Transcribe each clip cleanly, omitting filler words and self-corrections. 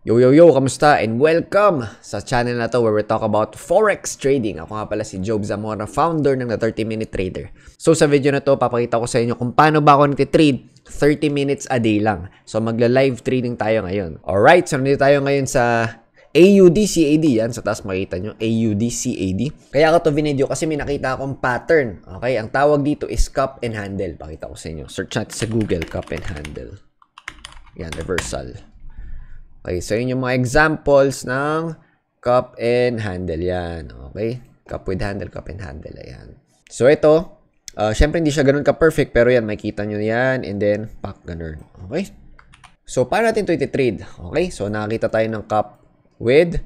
Yo, yo, yo! Kamusta? And welcome sa channel na to where we talk about Forex trading. Ako nga pala si Job Zamora, founder ng The 30-Minute Trader. So sa video na to, papakita ko sa inyo kung paano ba ako nagtitrade 30 minutes a day lang. So magla-live trading tayo ngayon. Alright, so nandito tayo ngayon sa AUD-CAD. Yan, sa taas makita nyo, AUD-CAD. Kaya ako to video kasi may nakita akong pattern. Okay, ang tawag dito is cup and handle. Pakita ko sa inyo. Search natin sa Google, cup and handle. Yan, reversal. Okay, so yun yung mga examples ng cup and handle yan. Okay, cup with handle, cup and handle. Ayan. So ito, syempre hindi siya ganun ka-perfect, pero yan, makikita nyo yan, and then, pack ganun. Okay? So, paano natin ito iti-trade? Okay, so nakakita tayo ng cup with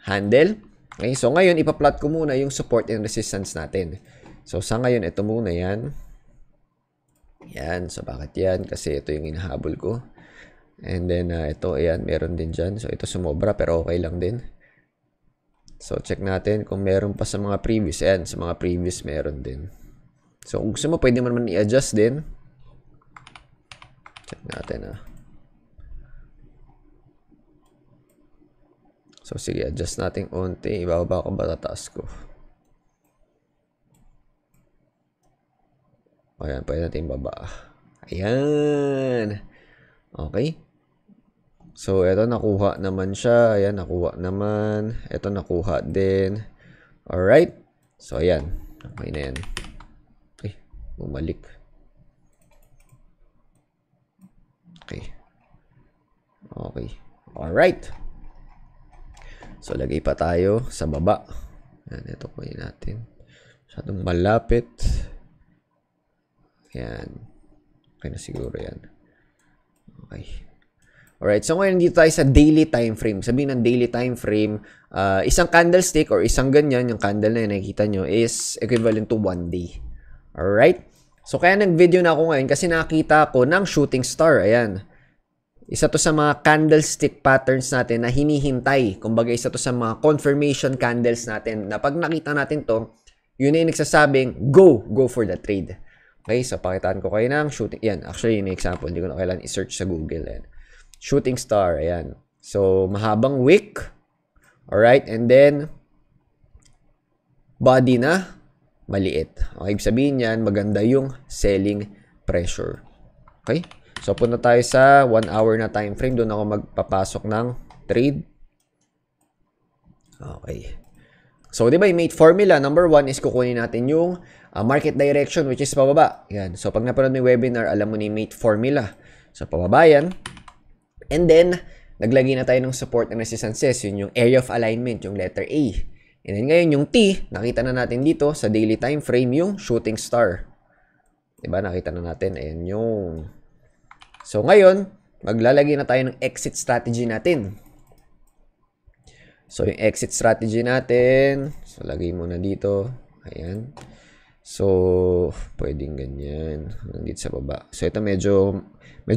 handle. Okay, so ngayon, ipa-plot ko muna yung support and resistance natin. So, sa ngayon, ito muna yan. Yan, so bakit yan? Kasi ito yung hinahabol ko. And then, ito, ayan, meron din dyan. So, ito sumobra, pero okay lang din. So, check natin kung meron pa sa mga previous. Ayan, sa mga previous, meron din. So, kung gusto mo, pwede mo naman i-adjust din. Check natin, So, sige, adjust natin unti. Ibababa ko ba, tataas ko. Ayan, pwede natin ibaba. Ayan. Okay. So, ito nakuha naman siya. Ayan, nakuha naman. Ito nakuha din. Alright. So, ayan. Okay na yan. Okay. Bumalik. Okay. Okay. Alright. So, lagay pa tayo sa baba. Ayan, ito po yun natin. Masyadong malapit. Ayan. Okay na siguro yan. Okay. Alright, so ngayon dito tayo sa daily time frame. Sabihin ng daily time frame, isang candlestick or isang ganyan, yung candle na yun, nakikita nyo, is equivalent to 1 day. Alright? So kaya nag-video na ako ngayon kasi nakita ko ng shooting star. Ayan. Isa to sa mga candlestick patterns natin na hinihintay. Kumbaga, isa to sa mga confirmation candles natin na pag nakita natin to, yun yung nagsasabing, go for the trade. Okay, so pakitaan ko kayo ng shooting. Yan, actually, yun yung example. Hindi ko na kailangan i-search sa Google. Ayan. Shooting star, ayan. So, mahabang wick. Alright, and then, body na maliit. Okay, ibig sabihin yan, maganda yung selling pressure. Okay, so punta tayo sa 1 hour na time frame. Doon ako magpapasok ng trade. Okay. So, di ba, yung mate formula, number 1 is kukunin natin yung market direction, which is pababa. Yan. So, pag napanood mo yung webinar, alam mo ni mate formula. So, pababa yan. And then, naglagay na tayo ng support and resistances. Yun yung area of alignment, yung letter A. And then ngayon, yung T, nakita na natin dito sa daily time frame, yung shooting star. Diba? Nakita na natin. Ayan yung. So, ngayon, maglalagay na tayo ng exit strategy natin. So, yung exit strategy natin, so, lagay muna dito. Ayan. So, pwedeng ganyan. Nandito sa baba. So, ito medyo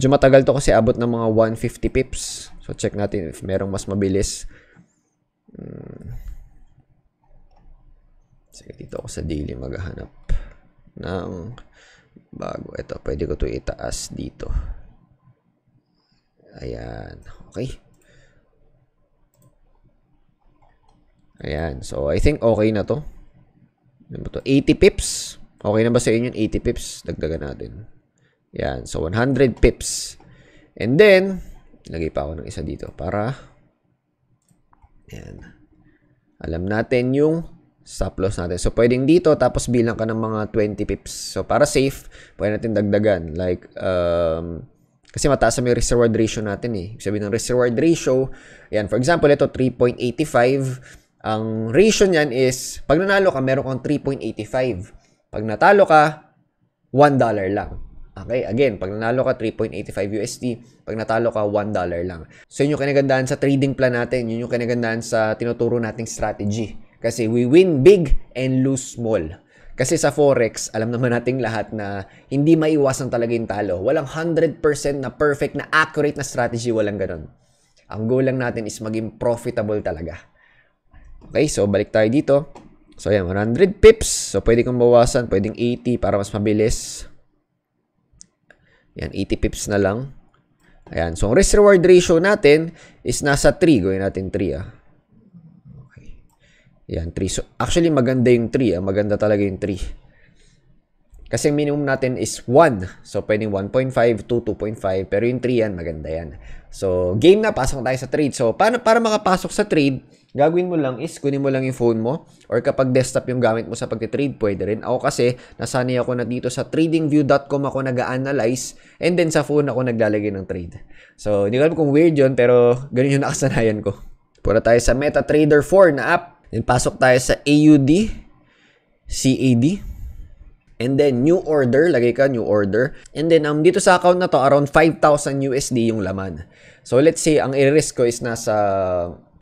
matagal to kasi abot ng mga 150 pips. So, check natin if merong mas mabilis. Sige, dito ako sa daily maghahanap ng bago. Ito, pwede ko to itaas dito. Ayan. Okay. Ayan. So, I think okay na to. 80 pips. Okay na ba sa inyo 80 pips? Dagdagan natin. Yan. So, 100 pips. And then, lagay pa ako ng isa dito para yan. Alam natin yung stop loss natin. So, pwedeng dito tapos bilang ka ng mga 20 pips. So, para safe, pwede natin dagdagan. Like, kasi mataas na yung risk-reward ratio natin eh. Ibig sabihin ng risk-reward ratio, yan. For example, ito 3.85. Ang ratio niyan is, pag nanalo ka, meron kang 3.85. Pag natalo ka, $1 lang. Okay? Again, pag nanalo ka, 3.85 USD. Pag natalo ka, $1 lang. So, yun yung kinagandaan sa trading plan natin. Yun yung kinagandaan sa tinuturo nating strategy. Kasi we win big and lose small. Kasi sa Forex, alam naman nating lahat na hindi maiwasan talaga yung talo. Walang 100% na perfect, na accurate na strategy. Walang ganun. Ang goal lang natin is maging profitable talaga. Okay, so balik tayo dito. So, ayan, 100 pips. So, pwede kong bawasan. Pwedeng 80 para mas mabilis. Yan, 80 pips na lang. Ayan. So, ang risk-reward ratio natin is nasa 3. Gawin natin 3, Okay. Ayan, 3. So, actually, maganda yung 3, Maganda talaga yung 3. Kasi minimum natin is 1. So, pwedeng 1.5, 2, 2.5. Pero yung 3 yan, maganda yan. So, game na. Pasok tayo sa trade. So, para makapasok sa trade, gagawin mo lang is, kunin mo lang yung phone mo. Or kapag desktop yung gamit mo sa pagtitrade, pwede rin. Ako kasi, nasanay ako na dito sa tradingview.com ako nag-analyze. And then sa phone ako naglalagay ng trade. So, hindi ko alam kung weird yun, pero ganun yung nakasanayan ko. Pura tayo sa MetaTrader 4 na app. Then pasok tayo sa AUD, CAD. And then, new order. Lagay ka, new order. And then, dito sa account na to, around 5,000 USD yung laman. So, let's say, ang i-risk ko is nasa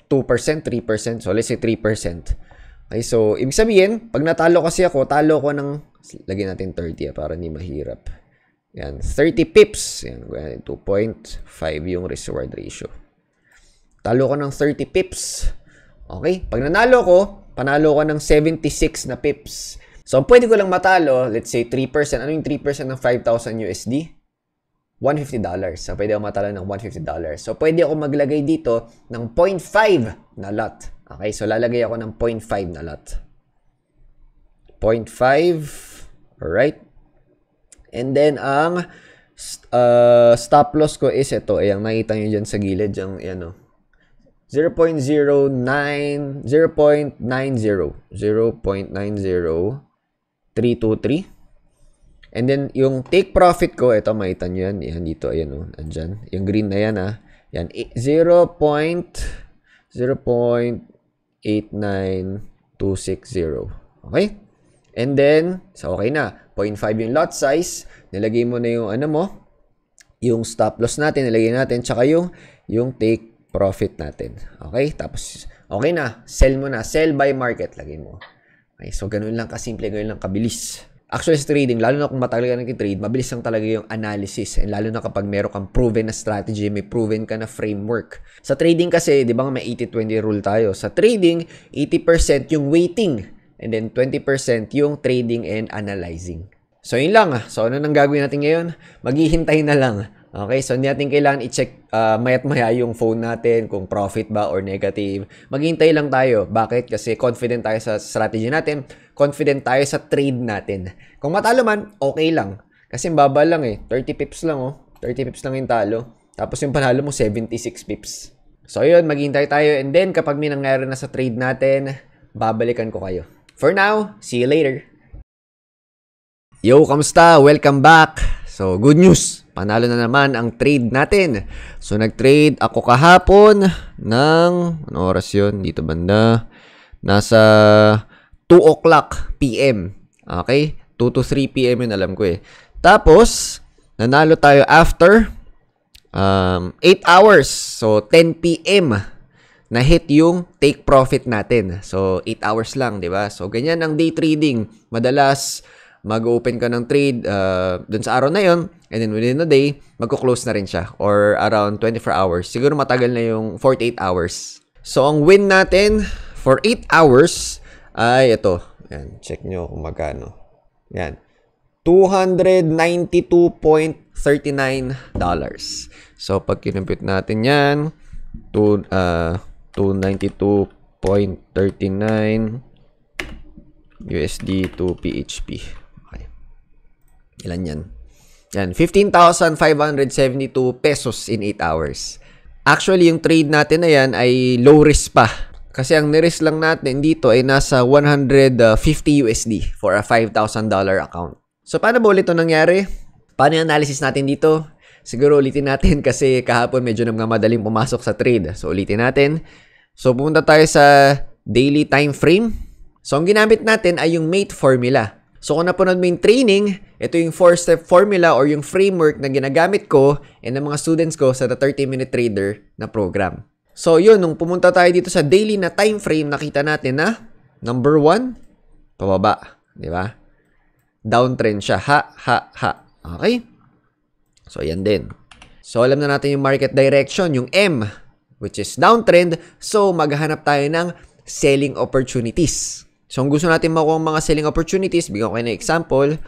2%, 3%. So, let's say 3%. Okay, so, ibig sabihin, pag natalo kasi ako, talo ko ng, lagyan natin 30 para hindi mahirap. Yan, 30 pips. Yan, 2.5 yung risk-reward ratio. Talo ko ng 30 pips. Okay, pag nanalo ko, panalo ko ng 76 na pips. So, pwede ko lang matalo, let's say 3%. Ano yung 3% ng 5,000 USD? $150. So, pwede ako matalo ng $150. So, pwede ako maglagay dito ng 0.5 na lot. Okay, so lalagay ako ng 0.5 na lot. 0.5. Alright. And then, ang stop loss ko is ito. Ayan, nakita nyo dyan sa gilid. Yung, 0.09, 0.90. 0.90. 323. And then, yung take profit ko, ito, makita nyo yan. Yan dito, ayan andyan. Yung green na yan, Yan, 0.89260. Okay? And then, so okay na. 0.5 yung lot size. Nilagay mo na yung, yung stop loss natin, nilagay natin, tsaka yung take profit natin. Okay? Tapos, okay na. Sell mo na. Sell by market, lagay mo. Okay, so ganun lang kasimple, ganun lang kabilis. Actually sa trading, lalo na kung matagal ka nag-trade, mabilis lang talaga yung analysis. And lalo na kapag meron kang proven na strategy, may proven ka na framework. Sa trading kasi, di ba may 80-20 rule tayo. Sa trading, 80% yung waiting. And then 20% yung trading and analyzing. So yun lang. So ano nang gagawin natin ngayon? Maghihintay na lang. Okay, so hindi natin kailangan i-check mayat maya yung phone natin kung profit ba or negative. Maghintay lang tayo. Bakit? Kasi confident tayo sa strategy natin. Confident tayo sa trade natin. Kung matalo man, okay lang. Kasi baba lang 30 pips lang 30 pips lang yung talo. Tapos yung panalo mo, 76 pips. So yun, maghintay tayo. And then kapag may nangyari na sa trade natin, babalikan ko kayo. For now, see you later. Yo, kamusta? Welcome back. So, good news. Panalo na naman ang trade natin. So, nag-trade ako kahapon ng, ano oras yun? Dito banda. Nasa 2 o'clock PM. Okay? 2 to 3 PM yun, alam ko Tapos, nanalo tayo after 8 hours. So, 10 PM na hit yung take profit natin. So, 8 hours lang, di ba? So, ganyan ang day trading. Madalas, mag-open ka ng trade dun sa araw na yon, and then within the day, magko-close na rin siya or around 24 hours. Siguro matagal na yung 48 hours. So, ang win natin for 8 hours ay ito. Yan, check nyo kung magkano. Yan. $292.39. So, pag kinumpute natin yan, 292.39 USD to PHP. Ilan yan? Yan, 15,572 pesos in 8 hours. Actually, yung trade natin na yan ay low risk pa. Kasi ang nirisk lang natin dito ay nasa 150 USD for a $5,000 account. So, paano ba ulit ito nangyari? Paano yung analysis natin dito? Siguro ulitin natin kasi kahapon medyo madaling pumasok sa trade. So, ulitin natin. So, pumunta tayo sa daily time frame. So, ang ginamit natin ay yung MATE formula. So, kung napunod mo yung training, ito yung 4-step formula or yung framework na ginagamit ko and ng mga students ko sa The 30-Minute Trader na program. So, yun, nung pumunta tayo dito sa daily na time frame, nakita natin na number 1, pababa. Di ba? Downtrend siya. Ha. Okay? So, yan din. So, alam na natin yung market direction, yung M, which is downtrend. So, maghahanap tayo ng selling opportunities. So, kung gusto natin makuha mga selling opportunities, bigyan ko kayo ng example.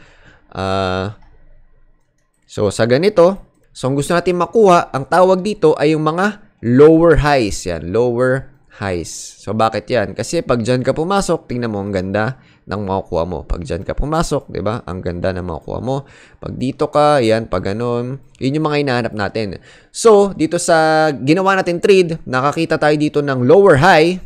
So, sa ganito, So, ang gusto natin makuha, ang tawag dito ay yung mga lower highs. Yan, lower highs. So, bakit yan? Kasi pag dyan ka pumasok, tingnan mo, ang ganda ng makukuha mo. Pag dyan ka pumasok, di ba? Ang ganda ng makukuha mo. Pag dito ka, yan, pag ganun. Yun yung mga hinahanap natin. So, dito sa ginawa natin trade, nakakita tayo dito ng lower high.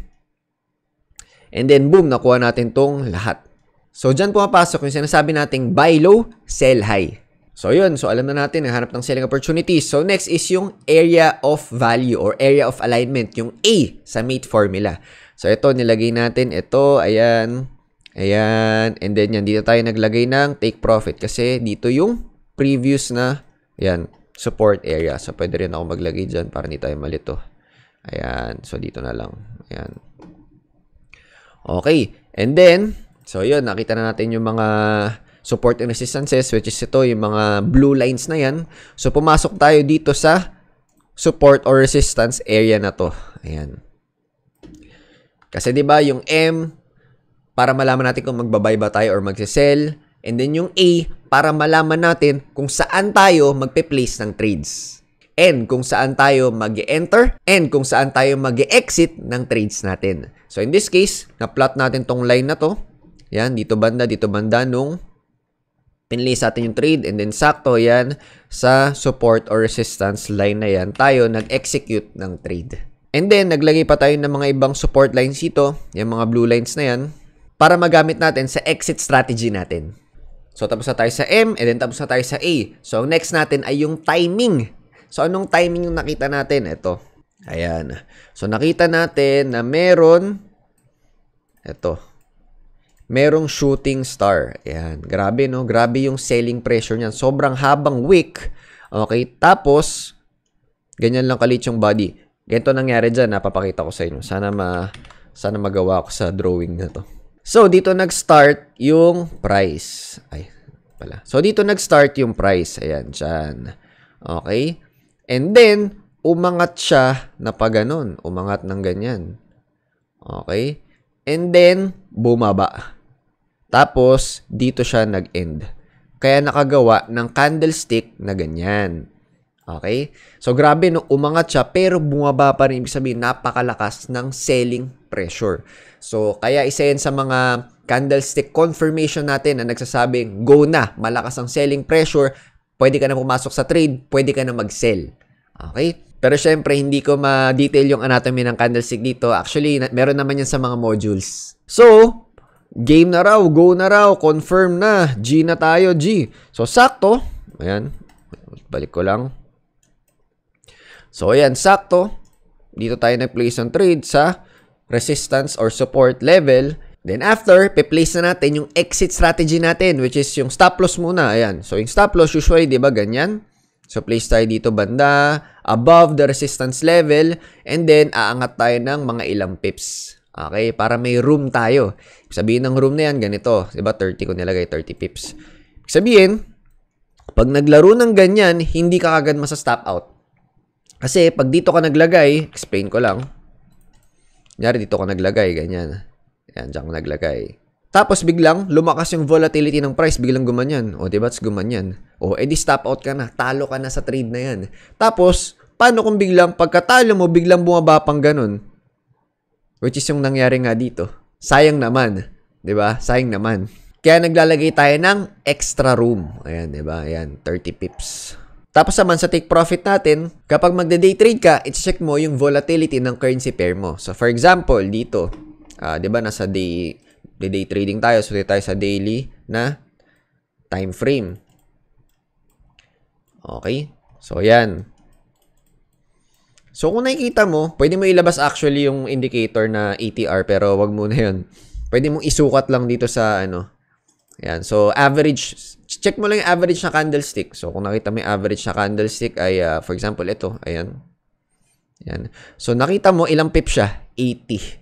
And then, boom, nakuha natin tong lahat. So, dyan pumapasok yung sinasabi nating buy low, sell high. So, yun. So, alam na natin, naghanap ng selling opportunities. So, next is yung area of value or area of alignment, yung A sa mate formula. So, ito, nilagay natin. Ito, ayan. Ayan. And then, yan. Dito tayo naglagay ng take profit kasi dito yung previous na, ayan, support area. So, pwede rin ako maglagay dyan para hindi tayo malito. Ayan. So, dito na lang. Ayan. Okay. And then, so, yun. Nakita na natin yung mga support and resistances, which is ito, yung mga blue lines na yan. So, pumasok tayo dito sa support or resistance area na to. Ayan. Kasi, di ba yung M, para malaman natin kung magbabuy ba tayo or magsisell. And then, yung A, para malaman natin kung saan tayo magpe-place ng trades. And kung saan tayo mag-enter. And kung saan tayo mag-exit ng trades natin. So, in this case, na-plot natin tong line na to. Yan, dito banda nung pinili sa atin yung trade, and then sakto yan sa support or resistance line na yan, tayo nag-execute ng trade. And then, naglagay pa tayo ng mga ibang support lines dito, yung mga blue lines na yan, para magamit natin sa exit strategy natin. So, tapos na tayo sa M, and then tapos na tayo sa A. So, ang next natin ay yung timing. So, anong timing yung nakita natin? Ito. Ayan. So, nakita natin na merong shooting star. Ayan. Grabe, no? Grabe yung selling pressure niyan. Sobrang habang wick. Okay. Tapos, ganyan lang kalit yung body. Ganito nangyari dyan. Napapakita ko sa inyo. Sana magawa ko sa drawing na to. So, dito nag-start yung price. Ay, pala. So, dito nag-start yung price. Ayan, dyan. Okay. And then, umangat siya na pa ganun. Umangat ng ganyan. Okay. And then, bumaba. Tapos, dito siya nag-end. Kaya nakagawa ng candlestick na ganyan. Okay? So, grabe, no? Umangat siya, pero bumaba pa rin. Ibig sabihin, napakalakas ng selling pressure. So, kaya isa yan sa mga candlestick confirmation natin na nagsasabing, go na, malakas ang selling pressure, pwede ka na pumasok sa trade, pwede ka na mag-sell. Okay? Pero syempre, hindi ko ma-detail yung anatomy ng candlestick dito. Actually, meron naman yan sa mga modules. So, game na raw, go na raw, confirm na, G na tayo, G. So, sakto. Ayan. Balik ko lang. So, ayan, sakto. Dito tayo nag-place ng trade sa resistance or support level. Then, after, pe-place na natin yung exit strategy natin, which is yung stop loss muna. Ayan. So, yung stop loss, usually, di ba, ganyan? So, place tayo dito banda, above the resistance level, and then, aangat tayo ng mga ilang pips. Okay? Para may room tayo. Sabihin ng room na yan, ganito. Diba? 30 ko nilagay, 30 pips. Sabihin, pag naglaro ng ganyan, hindi ka agad masa-stop out. Kasi, pag dito ka naglagay, explain ko lang. Kunyari, dito ka naglagay, ganyan. Yan, dyan ka naglagay. Tapos, biglang, lumakas yung volatility ng price, biglang gumanyan. O, diba? Gumanyan. O, edi stop out ka na. Talo ka na sa trade na yan. Tapos, paano kung biglang, pagkatalo mo, biglang bumaba pang ganun? Which is yung nangyari nga dito. Sayang naman. 'Di ba? Sayang naman. Kaya naglalagay tayo ng extra room. Ayan, 'di ba? Ayan, 30 pips. Tapos naman sa take profit natin, kapag magde-day trade ka, i-check mo yung volatility ng currency pair mo. So for example, dito, 'di ba nasa day trading tayo, so dito tayo sa daily na time frame. Okay? So ayan. So, kung nakikita mo, pwede mo ilabas actually yung indicator na ATR, pero wag muna yun. Pwede mong isukat lang dito sa, Ayan. So, average. Check mo lang yung average na candlestick. So, kung nakita mo yung average na candlestick ay, for example, ito. Ayan. Ayan. So, nakita mo, ilang pips siya? 80.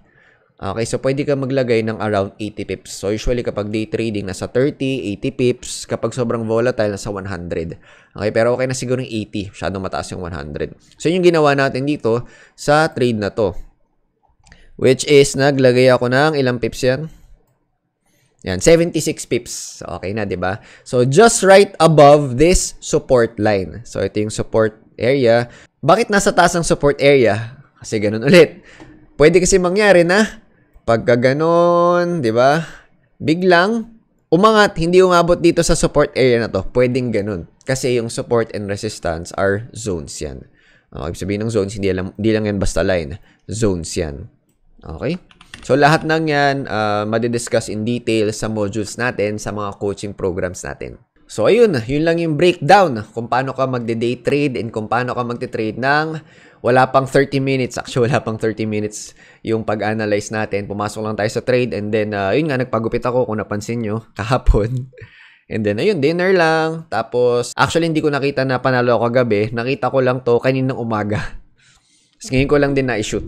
Okay, so pwede ka maglagay ng around 80 pips. So, usually kapag day trading, nasa 30, 80 pips. Kapag sobrang volatile, nasa 100. Okay, pero okay na siguro yung 80. Masyadong mataas yung 100. So, yun yung ginawa natin dito sa trade na to. Which is, naglagay ako ng ilang pips yan? Yan, 76 pips. Okay na, di ba? So, just right above this support line. So, ito yung support area. Bakit nasa taas ang support area? Kasi ganun ulit. Pwede kasi mangyari na pagka ganun, di ba? Biglang umangat, hindi umabot dito sa support area na to. Pwedeng ganun. Kasi yung support and resistance are zones yan. Okay, sabihin ng zones, hindi lang yan basta line. Zones yan. Okay? So, lahat ng yan, madidiscuss in detail sa modules natin, sa mga coaching programs natin. So, ayun. Yun lang yung breakdown kung paano ka magde-day trade and kung paano ka magte-trade ng wala pang 30 minutes. Actually, wala pang 30 minutes yung pag-analyze natin. Pumasok lang tayo sa trade and then, yun nga, nagpagupit ako kung napansin nyo kahapon. And then, ayun, dinner lang. Tapos, actually, hindi ko nakita na panalo ako kagabi. Nakita ko lang to kaninang umaga. Tapos ngayon ko lang din na-shoot.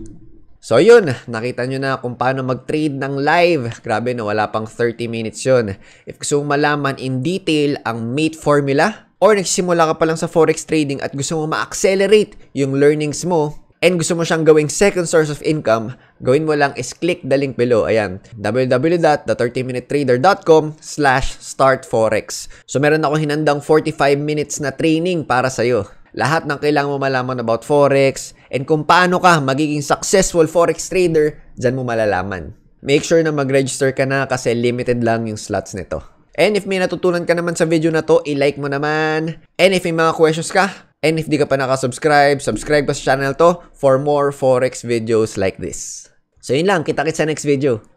So, yun. Nakita nyo na kung paano mag-trade ng live. Grabe, no? Wala pang 30 minutes yun. If gusto mo malaman in detail ang MATE formula, or nagsisimula ka pa lang sa forex trading at gusto mo ma-accelerate yung learnings mo, and gusto mo siyang gawing second source of income, gawin mo lang is click the link below. Ayan, www.the30minuterader.com/startforex. So, meron ako hinandang 45 minutes na training para sa'yo. Lahat ng kailangan mo malaman about forex and kung paano ka magiging successful forex trader, dyan mo malalaman. Make sure na mag-register ka na kasi limited lang yung slots nito. And if may natutunan ka naman sa video na to, i-like mo naman. And if may mga questions ka, and if di ka pa nakasubscribe, subscribe pa sa channel to for more forex videos like this. So yun lang, kita-kits sa next video.